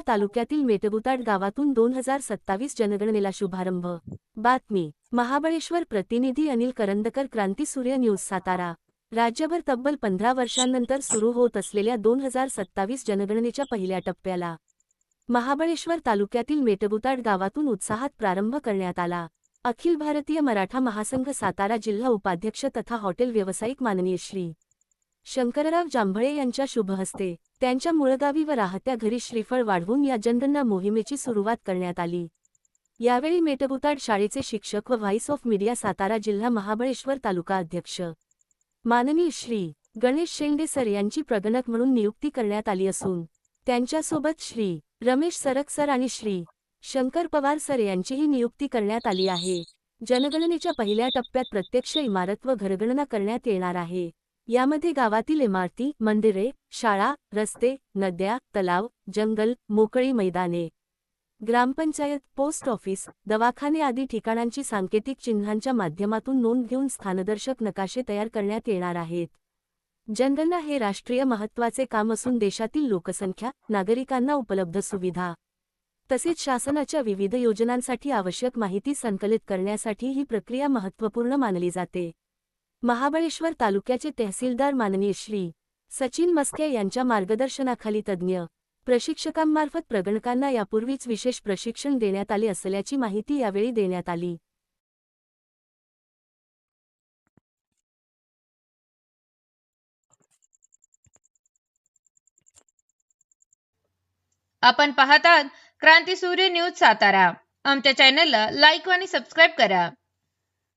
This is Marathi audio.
तालुक्यातील मेटगुताड गावातून 2027 जनगणनेला शुभारंभ। बातमी महाबळेश्वर प्रतिनिधी अनिल करंदकर, क्रांतीसूर्य न्यूज, सातारा। राज्यभर तब्बल 15 वर्षांनंतर सुरू होत असलेल्या 2027 जनगणनेच्या पहिल्या टप्प्याला महाबळेश्वर तालुक्यातील मेटगुताड गावातून उत्साहात प्रारंभ करण्यात आला। अखिल भारतीय मराठा महासंघ सातारा जिल्हा उपाध्यक्ष तथा हॉटेल व्यावसायिक माननीय श्री शंकरराव जांभळे यांच्या शुभहस्ते त्यांच्या मूळगावी व राहत्या घरी श्रीफळ वाढवून या जनगणना मोहिमेची सुरुवात करण्यात आली। यावेळी मेटगुताड शाळेचे शिक्षक व व्हाईस ऑफ मीडिया सातारा जिल्हा महाबळेश्वर तालुका अध्यक्ष माननीय श्री गणेश शेंडे सर यांची प्रगणक म्हणून नियुक्ती करण्यात आली असून त्यांच्यासोबत श्री रमेश सरक सर आणि श्री शंकर पवार सर यांचीही नियुक्ती करण्यात आली आहे। जनगणनेच्या पहिल्या टप्प्यात प्रत्यक्ष इमारत व घरगणना करण्यात येणार आहे। यामध्ये गावातील इमारती, मंदिरे, शाळा, रस्ते, नद्या, तलाव, जंगल, मोकळी मैदाने, ग्रामपंचायत, पोस्ट ऑफिस, दवाखाने आदी ठिकाणांची सांकेतिक चिन्हांच्या माध्यमातून नोंद घेऊन स्थानदर्शक नकाशे तयार करण्यात येणार आहेत। जनगणना हे राष्ट्रीय महत्त्वाचे काम असून देशातील लोकसंख्या, नागरिकांना उपलब्ध सुविधा तसेच शासनाच्या विविध योजनांसाठी आवश्यक माहिती संकलित करण्यासाठी ही प्रक्रिया महत्त्वपूर्ण मानली जाते। महाबळेश्वर तालुक्याचे तहसीलदार माननीय श्री सचिन मस्के यांच्या मार्गदर्शनाखाली तज्ज्ञ प्रशिक्षकांमार्फत प्रगणकांना यापूर्वीच विशेष प्रशिक्षण देण्यात आले असल्याची माहिती यावेळी देण्यात आली। आपण पाहतात क्रांतीसूर्य न्यूज सातारा। आमच्या चॅनलला लाईक आणि सबस्क्राईब करा।